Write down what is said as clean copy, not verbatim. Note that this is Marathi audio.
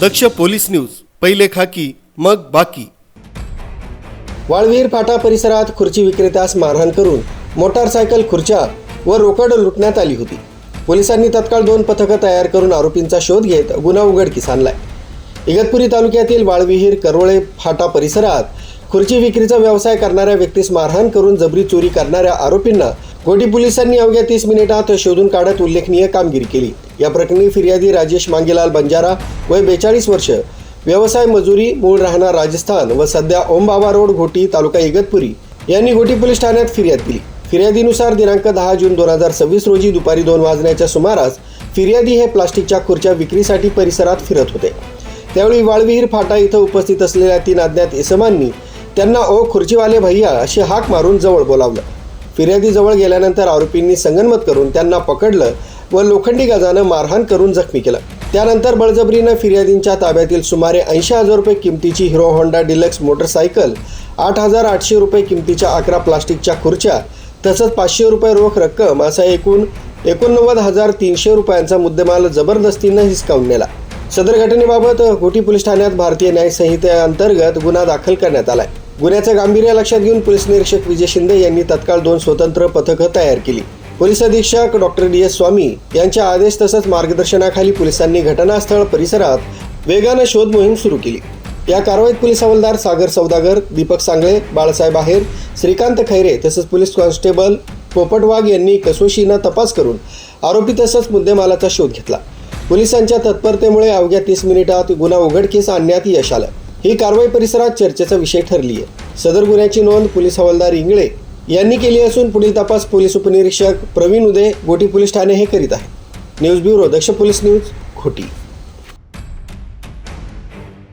दक्ष पोलीस न्यूज, पहिले खाकी मग बाकी। वाळवीर फाटा परिसरात खुर्ची विक्रेत्यास मारहाण करून मोटारसायकल खुर्च्या व रोकड लुटण्यात आली होती। पोलिसांनी तत्काळ 2 पथकं तयार करून आरोपींचा शोध घेत गुन्हा उघडकीस आणलाय। इगतपुरी तालुक्यातील वाळविहीर करोळे फाटा परिसरात खुर्ची विक्रीचा व्यवसाय करणाऱ्या व्यक्तीस मारहाण करून जबरी चोरी करणाऱ्या आरोपींना घोटी पोलिसांनी अवघ्या 30 मिनिटात शोधून काढत उल्लेखनीय कामगिरी केली। या प्रकरणी फिर्यादी राजेश मांगेलाल बंजारा वय 42 वर्ष, व्यवसाय मजुरी, मूळ राहणार राजस्थान व सध्या ओमबाबा रोड घोटी तालुका इगतपुरी यांनी घोटी पोलीस ठाण्यात फिर्याद दिली। फिर्यादीनुसार दिनांक 10 जून 2026 रोजी दुपारी 2 वाजण्याच्या सुमारास फिर्यादी हे प्लास्टिकच्या खुर्च्या विक्रीसाठी परिसरात फिरत होते। त्यावेळी वाळविहीर फाटा इथं उपस्थित असलेल्या 3 अज्ञात इसमांनी त्यांना "ओ खुर्चीवाले भैया" अशी हाक मारून जवळ बोलावलं। फिर्यादी जवळ गेल्यानंतर आरोपींनी संगनमत करून त्यांना पकडलं व लोखंडी गजानं मारहाण करून जखमी केलं। त्यानंतर बळजबरीनं फिर्यादींच्या ताब्यातील सुमारे 80,000 रुपये किमतीची हिरो होंडा डिलक्स मोटरसायकल, 8,800 रुपये किमतीच्या 11 प्लास्टिकच्या खुर्च्या तसंच 500 रुपये रोख रक्कम असा एकूण 89,300 रुपयांचा मुद्देमाल जबरदस्तीनं हिसकावून नेला। सदर घटनेबाबत घोटी पोलीस ठाण्यात भारतीय न्याय संहितेअंतर्गत गुन्हा दाखल करण्यात आलाय। गुन्ह्याचं गांभीर्य लक्षात घेऊन पोलीस निरीक्षक विजय शिंदे यांनी तत्काळ 2 स्वतंत्र पथकं तयार केली। पोलीस अधीक्षक डॉक्टर DS स्वामी यांच्या आदेश तसंच मार्गदर्शनाखाली पोलिसांनी घटनास्थळ परिसरात वेगानं शोध मोहीम सुरू केली। या कारवाईत पोलीस हवालदार सागर सौदागर, दीपक सांगळे, बाळासाहेब आहेर, श्रीकांत खैरे तसंच पोलीस कॉन्स्टेबल पोपट वाघ यांनी कसोशीनं तपास करून आरोपी तसंच मुद्देमालाचा शोध घेतला। पोलिसांच्या तत्परतेमुळे अवघ्या 30 मिनिटात गुन्हा उघडकीस आणण्यात यश आलं। ही कारवाई परिसरात चर्चेचा विषय ठरली आहे। सदर गुन्ह्याची नोंद पोलीस हवालदार इंगळे यांनी केली असून पुढील तपास पोलीस उपनिरीक्षक प्रवीण उदे, घोटी पोलीस ठाणे हे करीत आहे। न्यूज ब्युरो, दक्ष पोलीस न्यूज, घोटी।